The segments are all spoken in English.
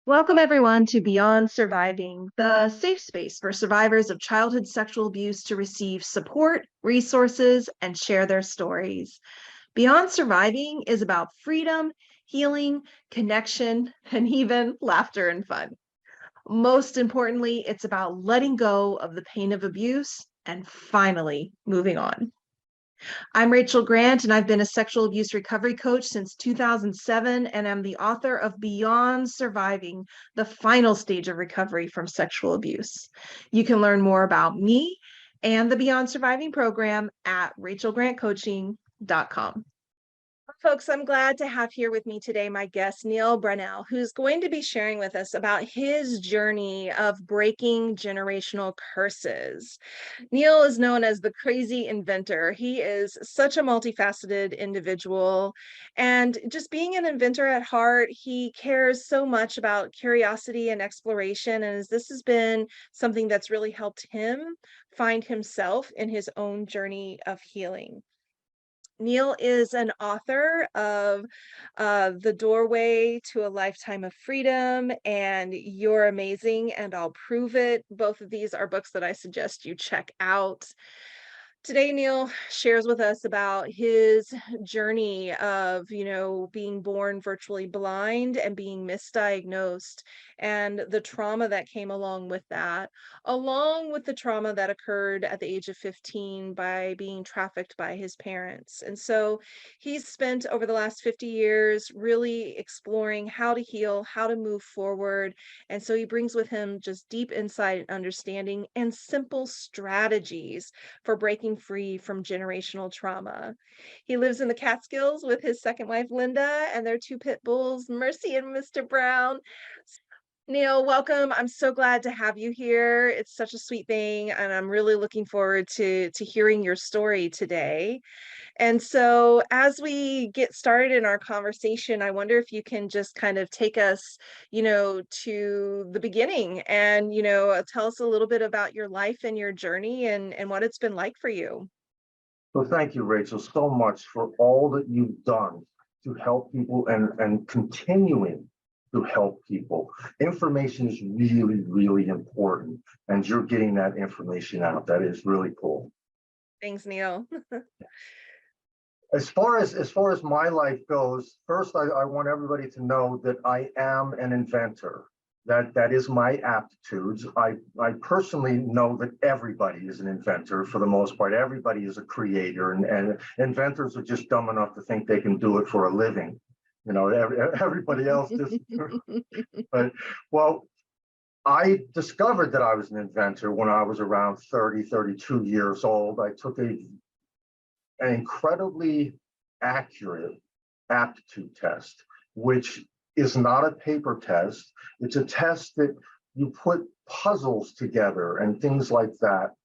Welcome, everyone, to Beyond Surviving, the safe space for survivors of childhood sexual abuse to receive support, resources, and share their stories. Beyond Surviving is about freedom, healing, connection, and even laughter and fun. Most importantly, it's about letting go of the pain of abuse and finally moving on. I'm Rachel Grant, and I've been a sexual abuse recovery coach since 2007, and I'm the author of Beyond Surviving, the final stage of recovery from sexual abuse. You can learn more about me and the Beyond Surviving program at rachelgrantcoaching.com. Folks, I'm glad to have here with me today my guest, Neal Brownell, who's going to be sharing with us about his journey of breaking generational curses. Neal is known as the Crazy Inventor. He is such a multifaceted individual. And just being an inventor at heart, he cares so much about curiosity and exploration. And as this has been something that's really helped him find himself in his own journey of healing. Neal is an author of The Doorway to a Lifetime of Freedom and You're Amazing and I'll Prove It. Both of these are books that I suggest you check out. Today, Neal shares with us about his journey of, being born virtually blind and being misdiagnosed and the trauma that came along with that, along with the trauma that occurred at the age of 15 by being trafficked by his parents. And so he's spent over the last 50 years really exploring how to heal, how to move forward. And so he brings with him just deep insight and understanding and simple strategies for breaking free from generational trauma. He lives in the Catskills with his second wife, Linda, and their two pit bulls, Mercy and Mr. Brown. Neal, welcome. I'm so glad to have you here. It's such a sweet thing, and I'm really looking forward to hearing your story today. And so, as we get started in our conversation, I wonder if you can just kind of take us, to the beginning and, tell us a little bit about your life and your journey and what it's been like for you. So thank you, Rachel, so much for all that you've done to help people and continuing to help people. Information is really, really important, and you're getting that information out. That is really cool. Thanks, Neal. As far as my life goes, first I want everybody to know that I am an inventor. That is my aptitudes. I personally know that everybody is an inventor for the most part. Everybody is a creator, and inventors are just dumb enough to think they can do it for a living. Everybody else just. But well, I discovered that I was an inventor when I was around 30, 32 years old. I took an incredibly accurate aptitude test, which is not a paper test. It's a test that you put puzzles together and things like that.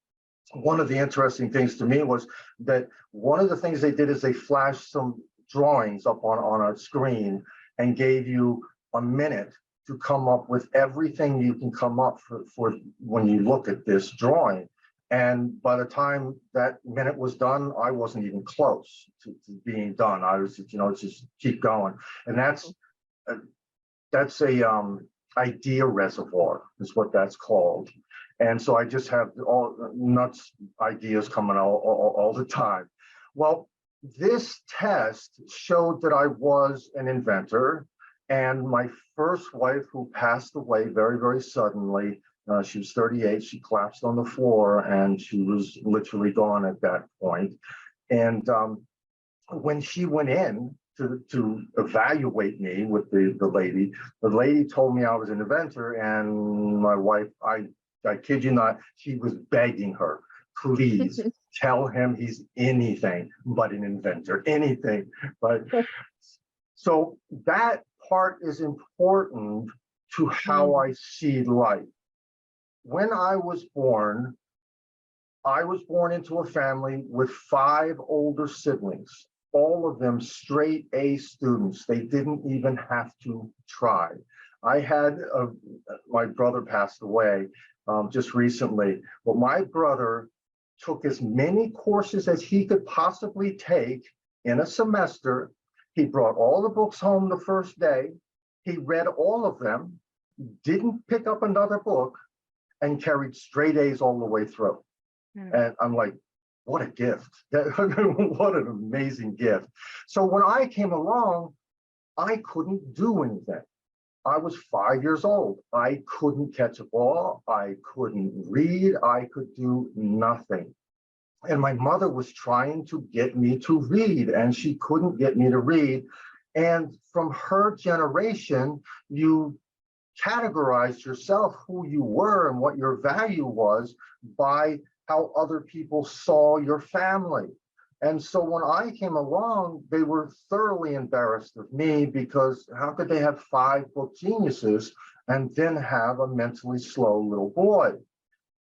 One of the interesting things to me was that one of the things they did is they flashed some drawings up on a screen and gave you a minute to come up with everything you can come up for when you look at this drawing. And by the time that minute was done, I wasn't even close to being done. I was, just keep going. And that's a idea reservoir is what that's called. And so I just have all nuts ideas coming all the time. Well, this test showed that I was an inventor, and my first wife, who passed away very, very suddenly, she was 38, she collapsed on the floor and she was literally gone at that point. And when she went in to evaluate me with the lady told me I was an inventor, and my wife, I kid you not, she was begging her, please tell him he's anything but an inventor, anything. But so that part is important to how I see life. When I was born into a family with 5 older siblings, all of them straight A students. They didn't even have to try. I had my brother passed away just recently, but my brother took as many courses as he could possibly take in a semester. He brought all the books home the first day. He read all of them. didn't pick up another book, and carried straight A's all the way through. And I'm like, what a gift. What an amazing gift. So when I came along, I couldn't do anything. I was 5 years old. I couldn't catch a ball. I couldn't read. I could do nothing. And my mother was trying to get me to read, and she couldn't get me to read. And from her generation, you categorized yourself, who you were and what your value was, by how other people saw your family. And so when I came along, they were thoroughly embarrassed of me, because how could they have 5 book geniuses and then have a mentally slow little boy?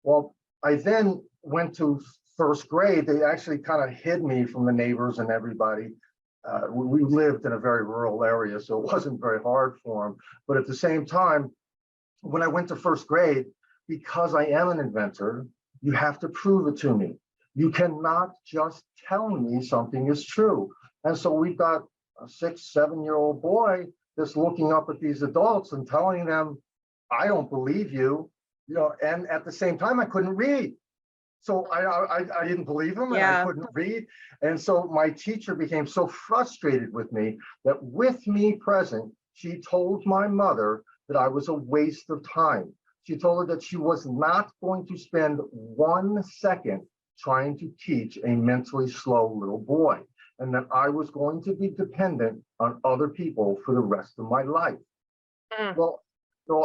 Well, I then went to first grade. They actually kind of hid me from the neighbors and everybody. We lived in a very rural area, so it wasn't very hard for them. But at the same time, when I went to first grade, because I am an inventor, you have to prove it to me. You cannot just tell me something is true. And so we've got a 6, 7-year-old boy that's looking up at these adults and telling them, I don't believe you, and at the same time, I couldn't read. So I didn't believe him, and I couldn't read. And so my teacher became so frustrated with me that, with me present, she told my mother that I was a waste of time. She told her that she was not going to spend 1 second trying to teach a mentally slow little boy, and that I was going to be dependent on other people for the rest of my life. Well,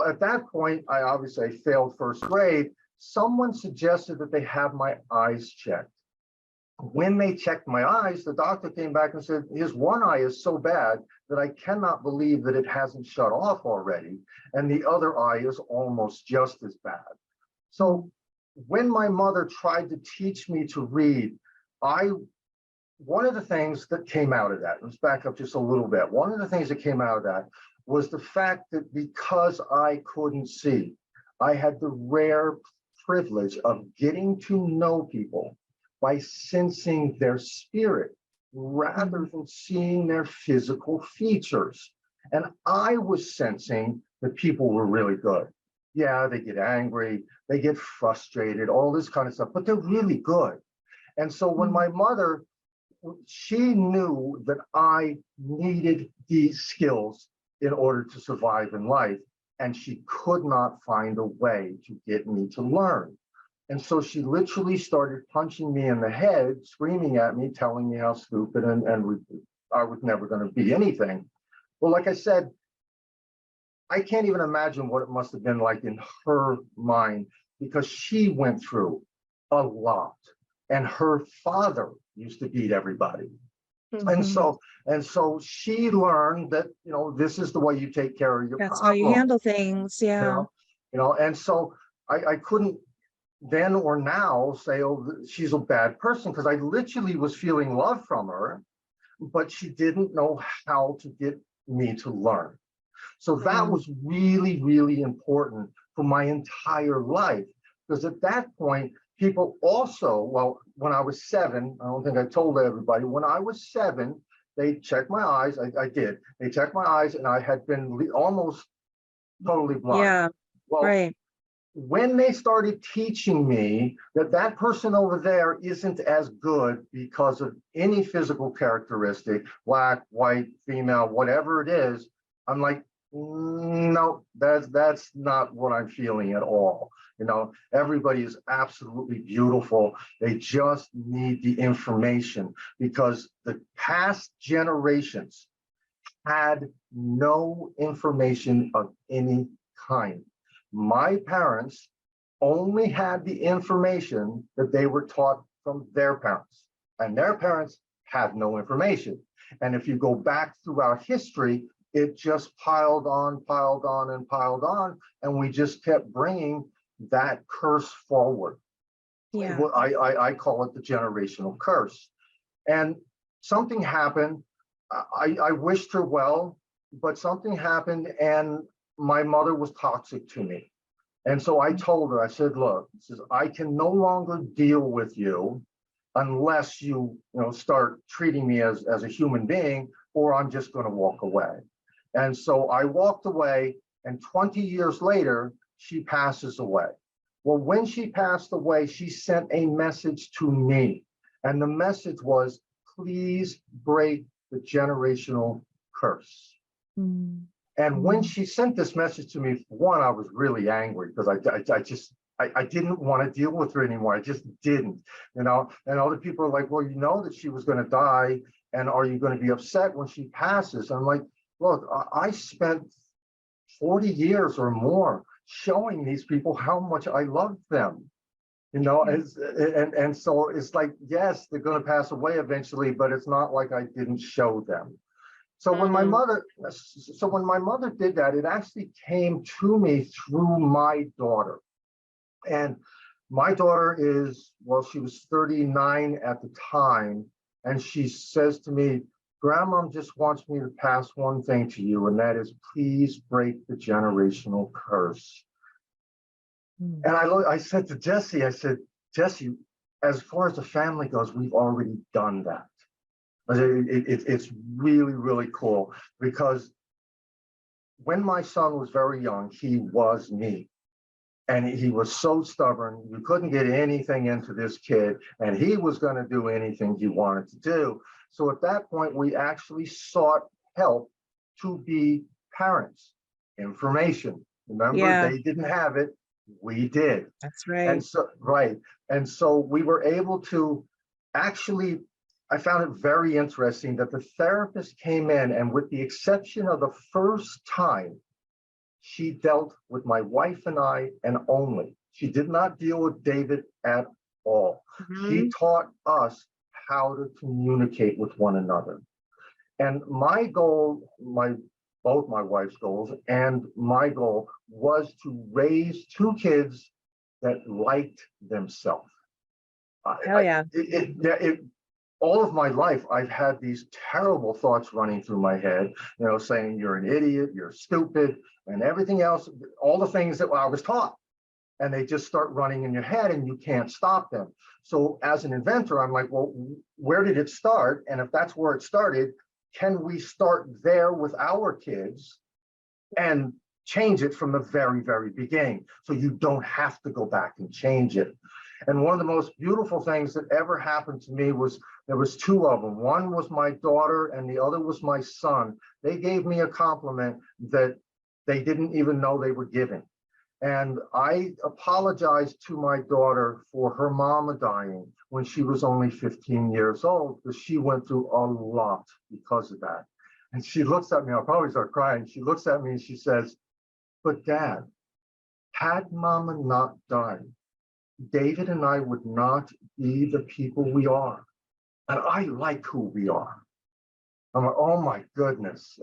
at that point, I obviously failed first grade. Someone suggested that they have my eyes checked. When they checked my eyes, the doctor came back and said, his one eye is so bad that I cannot believe that it hasn't shut off already, and the other eye is almost just as bad. So when my mother tried to teach me to read, one of the things that came out of that, let's back up just a little bit. One of the things that came out of that was the fact that, because I couldn't see, I had the rare privilege of getting to know people by sensing their spirit rather than seeing their physical features. And I was sensing that people were really good. Yeah, they get angry, they get frustrated, all this kind of stuff, but they're really good. And so when my mother, she knew that I needed these skills in order to survive in life, and she could not find a way to get me to learn. And so she literally started punching me in the head, screaming at me, telling me how stupid and I was never going to be anything. Well, like I said, I can't even imagine what it must have been like in her mind, because she went through a lot, and her father used to beat everybody. And so she learned that, this is the way you take care of your That's how you problem. handle things. Yeah. And so I couldn't then or now say, oh, she's a bad person, because I literally was feeling love from her, but she didn't know how to get me to learn. So that was really, really important for my entire life, because at that point, people also, well, when I was 7, I don't think I told everybody, when I was 7, they checked my eyes. I did. They checked my eyes, and I had been almost totally blind. Yeah. Well, right. When they started teaching me that that person over there isn't as good because of any physical characteristic, black, white, female, whatever it is, I'm like, no, that's not what I'm feeling at all. Everybody is absolutely beautiful. They just need the information, because the past generations had no information of any kind. My parents only had the information that they were taught from their parents, and their parents had no information. And if you go back throughout history, it just piled on, and we just kept bringing that curse forward. Yeah. I call it the generational curse. And something happened. I wished her well, but something happened, and my mother was toxic to me. And so I told her, I said, look, I can no longer deal with you unless you, start treating me as a human being, or I'm just going to walk away. And so I walked away, And 20 years later, she passes away. Well, when she passed away, she sent a message to me. And the message was, please break the generational curse. Mm. And when Mm. she sent this message to me, one, I was really angry because I didn't want to deal with her anymore. I just didn't, you know. And other people are like, well, you know that she was going to die, and are you going to be upset when she passes? I'm like, look, I spent 40 years or more showing these people how much I loved them, you know. Yeah. And so it's like, yes, they're going to pass away eventually, but it's not like I didn't show them. So when my Mm. mother, when my mother did that, it actually came to me through my daughter. And my daughter is, well, she was 39 at the time, and she says to me, Grandma just wants me to pass one thing to you, and that is, please break the generational curse. Mm. And I said to Jesse, I said, Jesse, as far as the family goes, we've already done that. It's really, really cool, because when my son was very young, he was me. And he was so stubborn. You couldn't get anything into this kid, and he was going to do anything he wanted to do. So at that point, we actually sought help to be parents. Information. Remember, Yeah, they didn't have it. We did. that's And right. so, right. And so we were able to actually, I found it very interesting that the therapist came in, and with the exception of the first time, she dealt with my wife and I, and only. She did not deal with David at all. She Mhm. taught us how to communicate with one another. And my goal, both my wife's goals and my goal, was to raise two kids that liked themselves. Hell yeah. All of my life, I've had these terrible thoughts running through my head, you know, saying you're an idiot, you're stupid, and everything else, all the things that I was taught. And they just start running in your head and you can't stop them. So as an inventor, I'm like, well, where did it start? And if that's where it started, can we start there with our kids and change it from the very, very beginning, so you don't have to go back and change it? And one of the most beautiful things that ever happened to me was, there was two of them. One was my daughter and the other was my son. They gave me a compliment that they didn't even know they were giving. And I apologized to my daughter for her mama dying when she was only 15 years old, because she went through a lot because of that. And she looks at me, I'll probably start crying. She looks at me and she says, but Dad, had mama not died, David and I would not be the people we are. And I like who we are. I'm like, oh my goodness.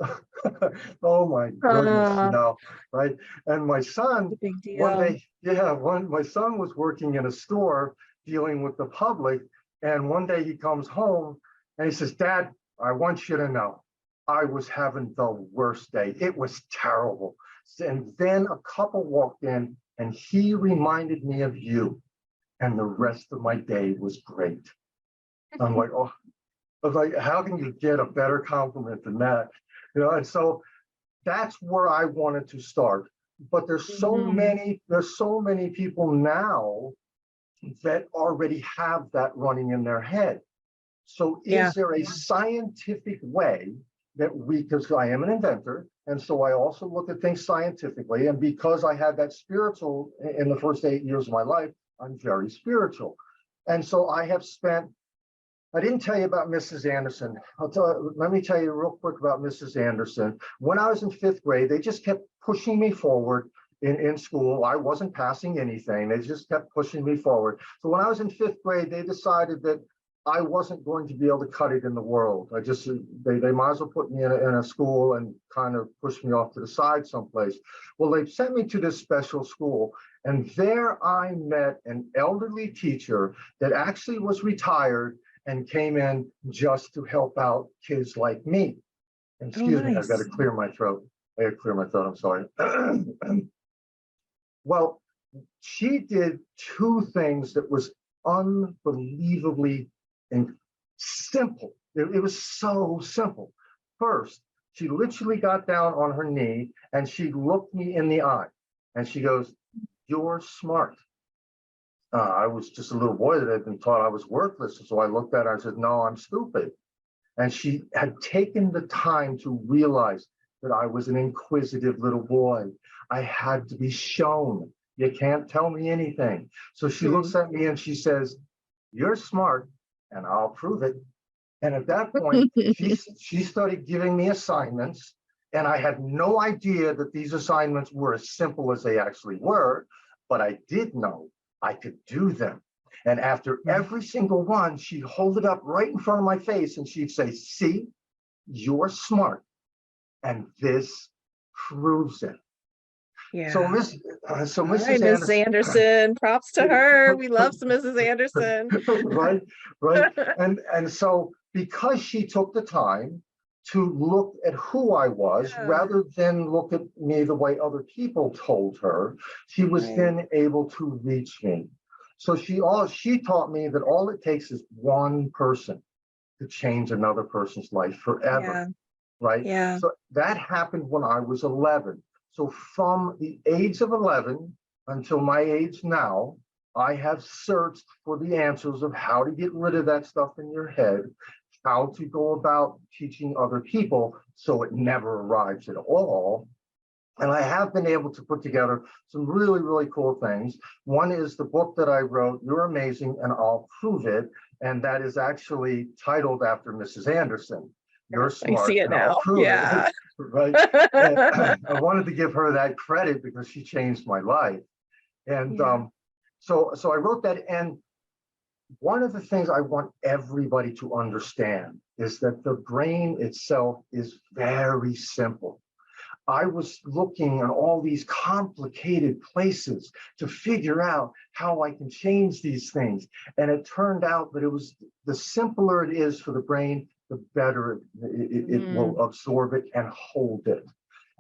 Oh my goodness, you Uh, know, right? And my son, a big one deal. day, yeah, one my son was working in a store dealing with the public. And one day he comes home and he says, Dad, I want you to know, I was having the worst day. It was terrible. And then a couple walked in and he reminded me of you. And the rest of my day was great. I'm like, oh, I was like, how can you get a better compliment than that? You know, and so that's where I wanted to start. But Mhm. there's so many people now that already have that running in their head. So Yeah. is there a scientific way that we, because I am an inventor, and so I also look at things scientifically, and because I had that spiritual in the first 8 years of my life, I'm very spiritual. And so I didn't tell you about Mrs. Anderson. Let me tell you real quick about Mrs. Anderson. When I was in fifth grade, they just kept pushing me forward in school. I wasn't passing anything. They just kept pushing me forward. So when I was in fifth grade, they decided that I wasn't going to be able to cut it in the world. They might as well put me in a school and kind of push me off to the side someplace. Well, they sent me to this special school, and there I met an elderly teacher that actually was retired and came in just to help out kids like me. And Oh, excuse me, I've got to nice. clear my throat. I got to clear my throat, I'm sorry. Well, she did two things that was unbelievably and simple. It was so simple. First, She literally got down on her knee and she looked me in the eye and she goes, "You're smart." I was just a little boy that had been taught I was worthless. So I looked at her and said, "No, I'm stupid." And she had taken the time to realize that I was an inquisitive little boy. I had to be shown. You can't tell me anything. So she Hmm. looks at me and she says, "You're smart, and I'll prove it." And at that point, she started giving me assignments, and I had no idea that these assignments were as simple as they actually were, but I did know I could do them. And after every single one, she'd hold it up right in front of my face and she'd say, "See, you're smart, and this proves it." So Yeah. Miss, so All right, Mrs. Mrs. Anderson, Anderson. Props to her. We love some Mrs. Anderson. right, right, and so because she took the time to look at who I was Yeah. rather than look at me the way other people told her, she was Right. then able to reach me. So she taught me that all it takes is one person to change another person's life forever, Yeah. right? Yeah. So that happened when I was 11. So from the age of 11 until my age now, I have searched for the answers of how to get rid of that stuff in your head, how to go about teaching other people so it never arrives at all. And I have been able to put together some really, really cool things. One is the book that I wrote, "You're Amazing and I'll Prove It." And that is actually titled after Mrs. Anderson. "You're I see smart it and I'll now. prove it." Yeah. Right. And I wanted to give her that credit because she changed my life. And Yeah. so I wrote that. And one of the things I want everybody to understand is that the brain itself is very simple. I was looking at all these complicated places to figure out how I can change these things. And it turned out that it was the simpler it is for the brain, the better it Mm. will absorb it and hold it.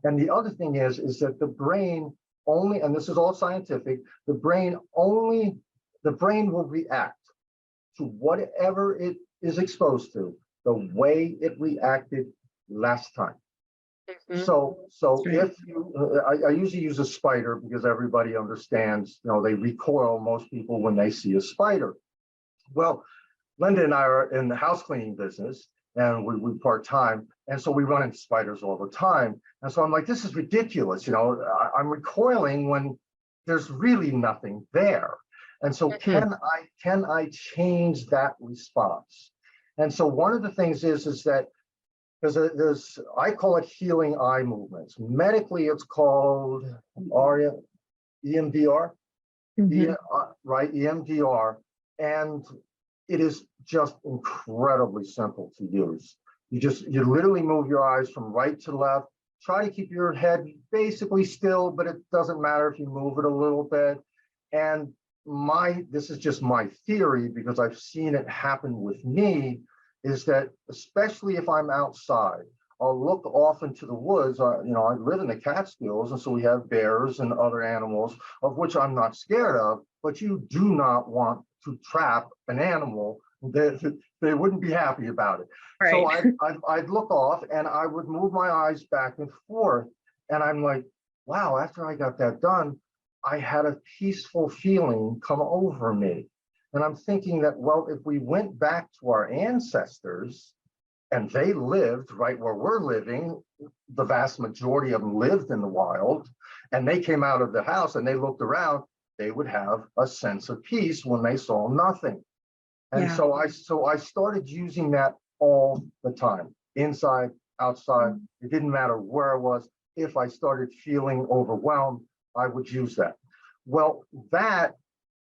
And the other thing is that the brain only, and this is all scientific, the brain will react to whatever it is exposed to the way it reacted last time. Mhm. So That's right. if you, I usually use a spider because everybody understands, they recoil, most people, when they see a spider. Well, Linda and I are in the house cleaning business and we part-time. And so we run into spiders all the time. And so I'm like, this is ridiculous. I'm recoiling when there's really nothing there. And so Mhm. can I change that response? And so one of the things is that I call it healing eye movements. Medically, it's called ARIA, EMDR, Mhm. right? EMDR. And it is just incredibly simple to use. You literally move your eyes from right to left. Try to keep your head basically still, but it doesn't matter if you move it a little bit. And this is just my theory because I've seen it happen with me, is that especially if I'm outside, I'll look off into the woods. I live in the Catskills, and so we have bears and other animals, of which I'm not scared of, but you do not want to trap an animal. They wouldn't be happy about it. So Right. I'd look off and I would move my eyes back and forth. And I'm like, wow, after I got that done, I had a peaceful feeling come over me. And I'm thinking that, well, if we went back to our ancestors and they lived right where we're living, the vast majority of them lived in the wild, and they came out of the house and they looked around, they would have a sense of peace when they saw nothing. And Yeah. so I started using that all the time, inside, outside. It didn't matter where I was. If I started feeling overwhelmed, I would use that. Well, that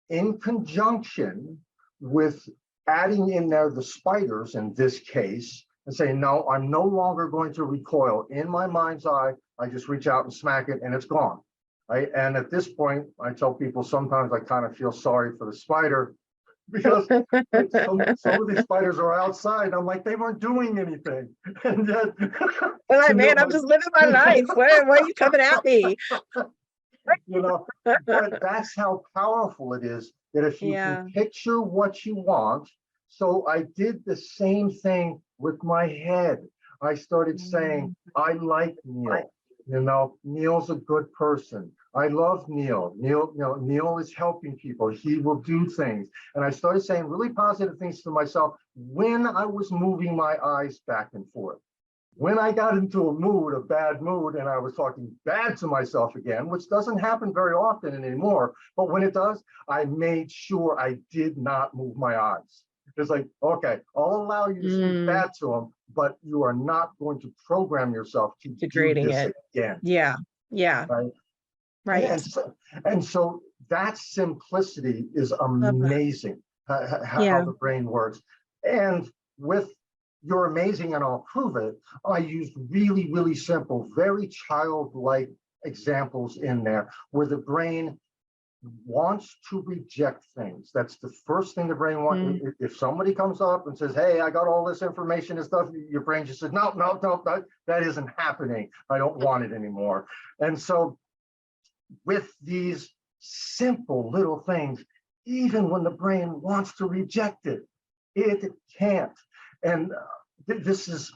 in conjunction with adding in there the spiders in this case, and saying, no, I'm no longer going to recoil. In my mind's eye, I just reach out and smack it and it's gone. Right? And at this point, I tell people sometimes I kind of feel sorry for the spider because some of these spiders are outside. And I'm like, they weren't doing anything. And yet, I'm like, you know, man, I'm just living my life. Why are you coming at me? you know, but that's how powerful it is that if you can Yeah. picture what you want. So I did the same thing with my head. I started saying, I like Neal. You know, Neal's a good person. I love Neal. Neal is helping people. He will do things. And I started saying really positive things to myself when I was moving my eyes back and forth. When I got into a mood, a bad mood, and I was talking bad to myself again, which doesn't happen very often anymore, but when it does, I made sure I did not move my eyes. It's like, okay, I'll allow you to speak bad to them, but you are not going to program yourself to do Degrading this it. again. Yeah. Yeah. Right. Right. And so that simplicity is Love that. amazing, how Yeah. the brain works. And with You're Amazing and I'll Prove It, I used really, really simple, very childlike examples in there where the brain wants to reject things. That's the first thing the brain wants. If somebody comes up and says, hey, I got all this information and stuff, your brain just says, no, no, no, that isn't happening. I don't want it anymore. And so with these simple little things, even when the brain wants to reject it, it can't. And this is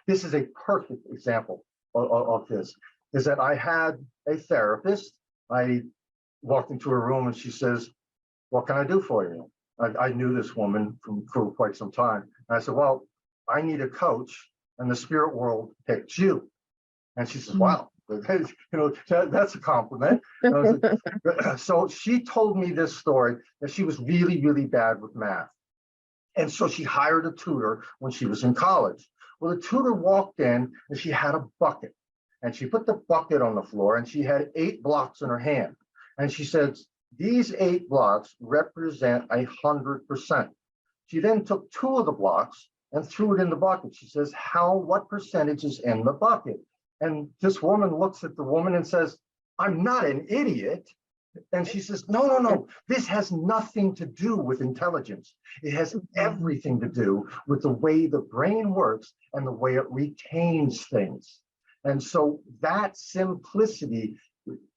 a perfect example of this, is that I had a therapist. I walked into a room and she says, what can I do for you? I knew this woman for quite some time. And I said, well, I need a coach, and the spirit world picked you. And she says, wow, that's a compliment. So she told me this story that she was really, really bad with math. And so she hired a tutor when she was in college. Well, the tutor walked in and she had a bucket, and she put the bucket on the floor and she had 8 blocks in her hand. And she said, these 8 blocks represent 100%. She then took 2 of the blocks and threw it in the bucket. She says, what percentage is in the bucket? And this woman looks at the woman and says, I'm not an idiot. And she says, no, no, no, this has nothing to do with intelligence. It has everything to do with the way the brain works and the way it retains things. And so that simplicity,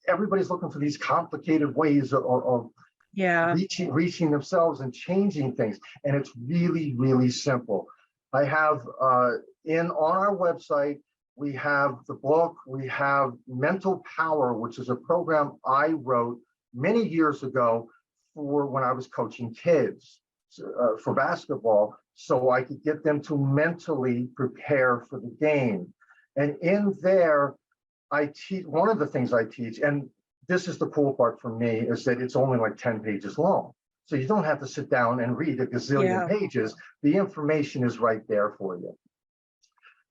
everybody's looking for these complicated ways of reaching themselves and changing things. And it's really, really simple. I have on our website, we have the book, we have Mental Power, which is a program I wrote many years ago for when I was coaching kids for basketball, so I could get them to mentally prepare for the game. And in there, I teach, one of the things I teach, and this is the cool part for me, is that it's only like 10 pages long. So you don't have to sit down and read a gazillion pages. The information is right there for you.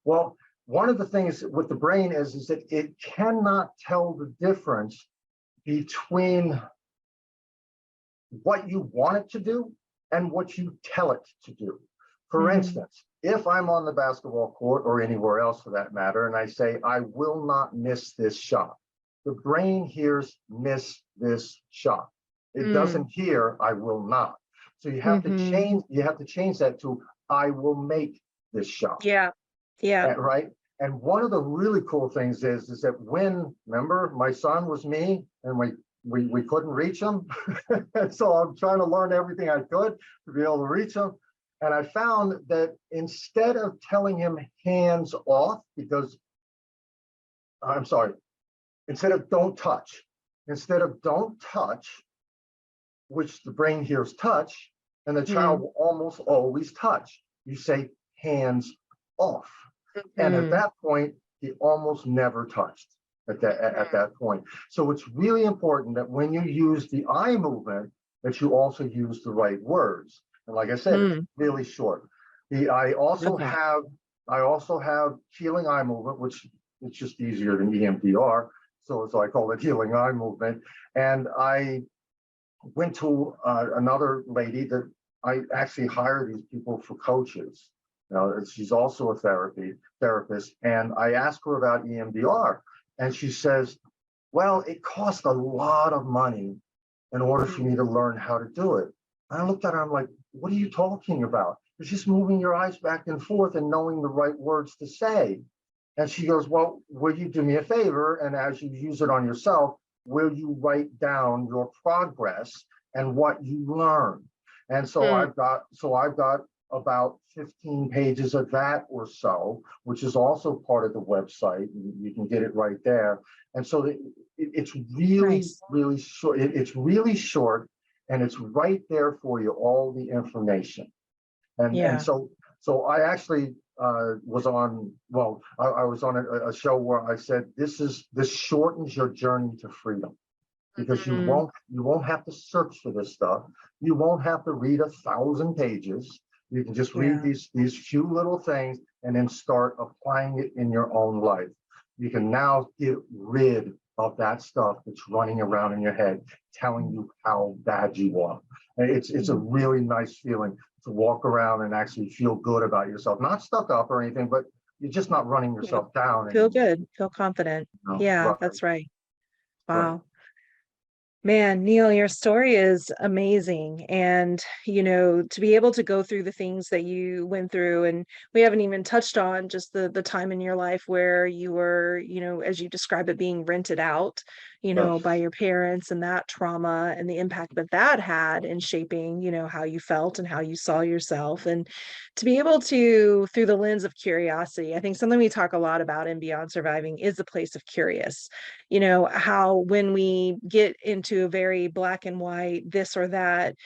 Well, one of the things with the brain is that it cannot tell the difference between what you want it to do and what you tell it to do. For instance, if I'm on the basketball court or anywhere else for that matter, and I say, I will not miss this shot, the brain hears miss this shot. It doesn't hear I will not. So you have to change that to I will make this shot. Yeah. Right. And one of the really cool things is that remember, my son was me and we couldn't reach him. And so I'm trying to learn everything I could to be able to reach him. And I found that instead of telling him hands off, instead of don't touch, which the brain hears touch, and the child will almost always touch, you say hands off. And at that point, he almost never touched at that point. So it's really important that when you use the eye movement, that you also use the right words. And like I said, it's really short. I also have healing eye movement, which it's just easier than EMDR. So I call it healing eye movement. And I went to another lady that I actually hire these people for coaches. She's also a therapist, and I asked her about EMDR, and she says, well, it costs a lot of money in order for me to learn how to do it. And I looked at her, I'm like, what are you talking about? It's just moving your eyes back and forth and knowing the right words to say. And she goes, well, will you do me a favor? And as you use it on yourself, will you write down your progress and what you learn? And so I've got about 15 pages of that or so, which is also part of the website. You can get it right there. And so it's really, Nice. really short. It's really short, and it's right there for you, all the information. And Yeah. so I actually was on, well, I was on a show where I said, this shortens your journey to freedom, because Mhm. you won't have to search for this stuff. You won't have to read 1,000 pages. You can just read Yeah. these few little things and then start applying it in your own life. You can now get rid of that stuff that's running around in your head, telling you how bad you are. And it's a Mhm. really nice feeling to walk around and actually feel good about yourself, not stuck up or anything, but you're just not running Yeah. yourself down Feel anymore. good, feel confident. You know? Yeah, Right, that's right. right. Wow. Man, Neal, your story is amazing. And, to be able to go through the things that you went through, and we haven't even touched on just the time in your life where you were, as you describe it, being rented out, by Yes. your parents, and that trauma and the impact that that had in shaping, how you felt and how you saw yourself. And to be able to, through the lens of curiosity, I think something we talk a lot about in Beyond Surviving is the place of curious. How when we get into a very black and white, this or that,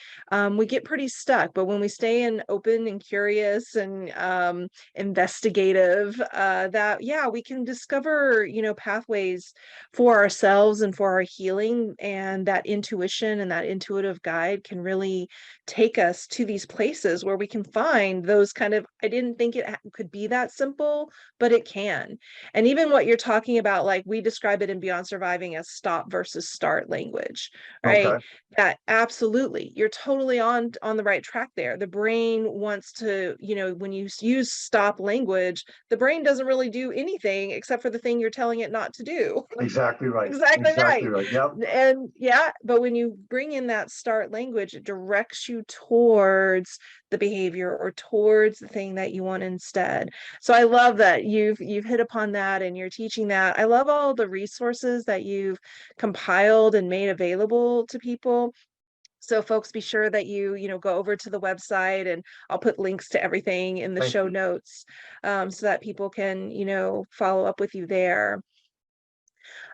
we get pretty stuck. But when we stay in open and curious and investigative, that, yeah, we can discover, pathways for ourselves and for our healing. And that intuition and that intuitive guide can really take us to these places where we can find those kind of, I didn't think it could be that simple, but it can. And even what you're talking about, like we describe it in Beyond Surviving as stop versus start language, right? Okay. That absolutely, you're totally on the right track there. The brain wants to, when you use stop language, the brain doesn't really do anything except for the thing you're telling it not to do. Exactly right. Exactly Exactly right. right. Yep. And yeah, but when you bring in that start language, it directs you towards the behavior or towards the thing that you want instead. So I love that you've hit upon that and you're teaching that. I love all the resources that you've compiled and made available to people. So folks, be sure that you go over to the website, and I'll put links to everything in the Thank show you. notes, so that people can, follow up with you there.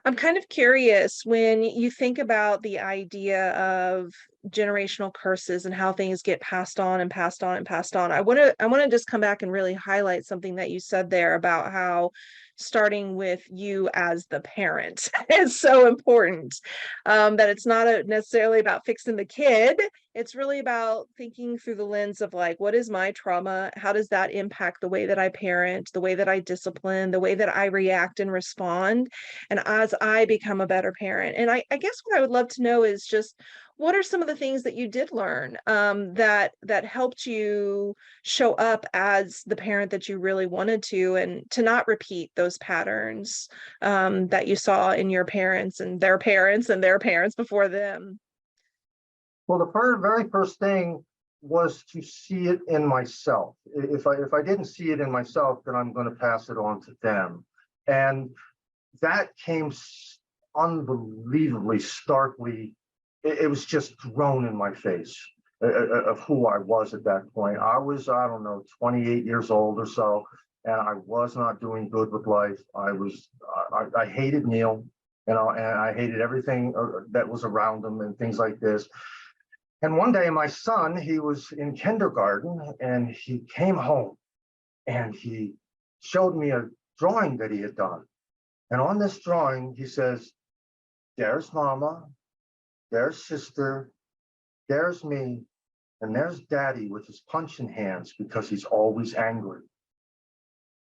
I'm kind of curious, when you think about the idea of generational curses and how things get passed on and passed on and passed on. I want to just come back and really highlight something that you said there about how starting with you as the parent is so important. That it's not necessarily about fixing the kid. It's really about thinking through the lens of, like, what is my trauma? How does that impact the way that I parent, the way that I discipline, the way that I react and respond? And as I become a better parent. And I guess what I would love to know is just, what are some of the things that you did learn, that helped you show up as the parent that you really wanted to, and to not repeat those patterns, that you saw in your parents and their parents and their parents before them? Well, the very first thing was to see it in myself. If I didn't see it in myself, then I'm going to pass it on to them. And that came unbelievably starkly. It was just thrown in my face of who I was at that point. I was, I don't know, 28 years old or so, and I was not doing good with life. I hated Neal, and I hated everything that was around him and things like this. And one day, my son, he was in kindergarten, and he came home and he showed me a drawing that he had done. And on this drawing, he says, there's mama, there's sister, there's me, and there's daddy with his punching hands because he's always angry.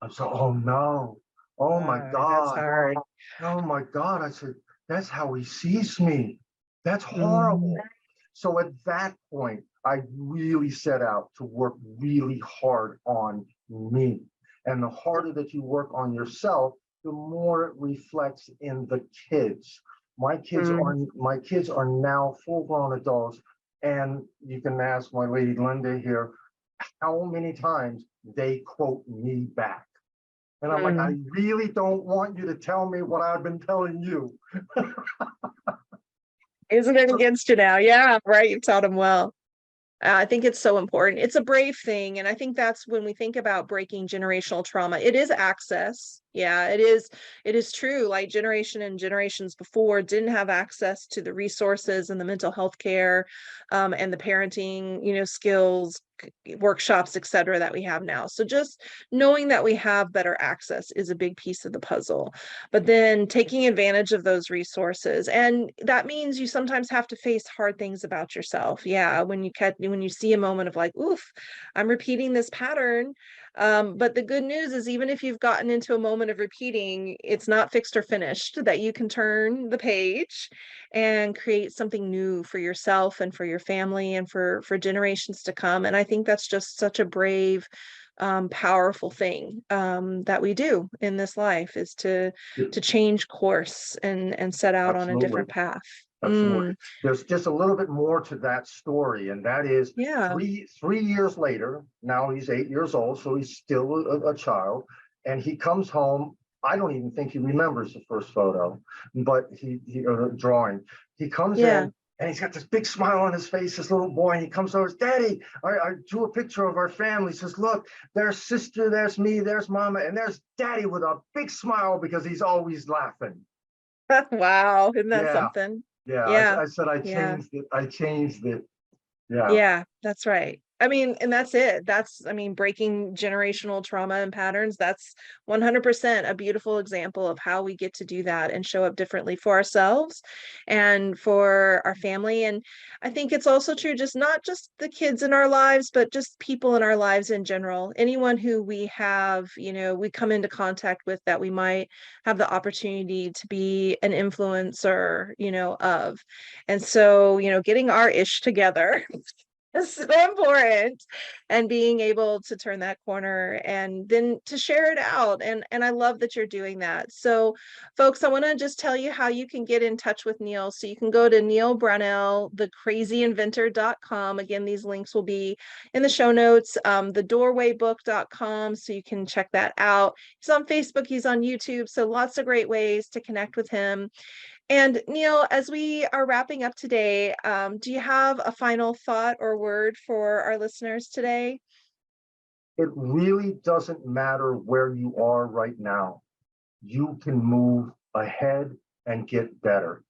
I said, oh no, oh my That's God, hard. oh my God. I said, that's how he sees me. That's Mhm. horrible. So at that point, I really set out to work really hard on me. And the harder that you work on yourself, the more it reflects in the kids. Mm. My kids are now full-grown adults, and you can ask my lady Linda here how many times they quote me back. And I'm like, I Mm. really don't want you to tell me what I've been telling you. Isn't it So against you now? Yeah, right. You taught them well. I think it's so important. It's a brave thing. And I think that's when we think about breaking generational trauma, it is access. Yeah, it is true. Like generation and generations before didn't have access to the resources and the mental health care, and the parenting, skills, workshops, et cetera, that we have now. So just knowing that we have better access is a big piece of the puzzle. But then taking advantage of those resources, and that means you sometimes have to face hard things about yourself. Yeah, when you see a moment of like, oof, I'm repeating this pattern. But the good news is, even if you've gotten into a moment of repeating, it's not fixed or finished, that you can turn the page and create something new for yourself and for your family and for generations to come. And I think that's just such a brave, powerful thing, that we do in this life, is Yeah, to change course and set out on a absolutely. different path. Absolutely. Mm, There's just a little bit more to that story, and that is yeah. three years later. Now he's 8 years old, so he's still a child, and he comes home. I don't even think he remembers the first photo, but he drawing. He comes Yeah. in and he's got this big smile on his face. This little boy, and he comes over, Daddy. I drew a picture of our family. He says, look, there's sister, there's me, there's mama, and there's Daddy with a big smile because he's always laughing. Wow, isn't that Yeah, something? yeah, Yeah. I said I Yeah. changed it. I changed it. Yeah, Yeah, that's right. I mean, and that's it. I mean, breaking generational trauma and patterns. That's 100% a beautiful example of how we get to do that and show up differently for ourselves and for our family. And I think it's also true, just not just the kids in our lives, but just people in our lives in general. Anyone who we have, we come into contact with, that we might have the opportunity to be an influencer, of. And so, getting our ish together is so important, and being able to turn that corner and then to share it out. And I love that you're doing that. So folks, I want to just tell you how you can get in touch with Neal. So you can go to Neal Brownell, thecrazyinventor.com. Again, these links will be in the show notes. Thedoorwaybook.com, so you can check that out. He's on Facebook, he's on YouTube, so lots of great ways to connect with him. And Neal, as we are wrapping up today, do you have a final thought or word for our listeners today? it really doesn't matter where you are right now. You can move ahead and get better.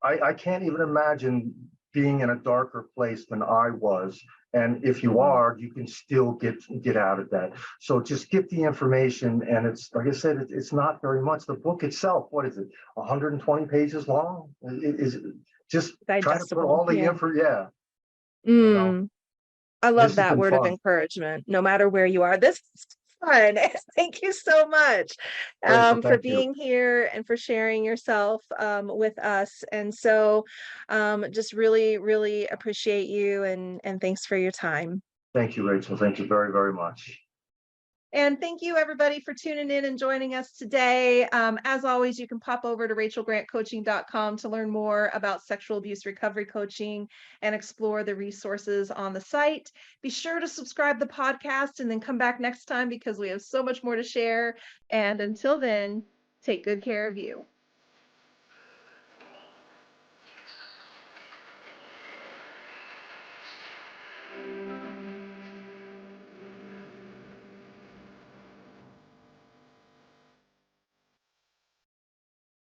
I can't even imagine being in a darker place than I was. And if you Mhm. are, you can still get out of that. So just get the information. And it's like I said, it's not very much. The book itself, what is it, 120 pages long? It is just try to put Digestible. all the Yeah. info. Yeah, you know, Mm. I love this has that been word of fun. encouragement, no matter where you are. This is fun. Thank you so much, Rachel, for thank you. being here and for sharing yourself, with us. And so, just really, really appreciate you, and thanks for your time. Thank you, Rachel. Thank you very, very much. And thank you, everybody, for tuning in and joining us today. As always, you can pop over to rachelgrantcoaching.com to learn more about sexual abuse recovery coaching and explore the resources on the site. Be sure to subscribe to the podcast and then come back next time, because we have so much more to share. And until then, take good care of you.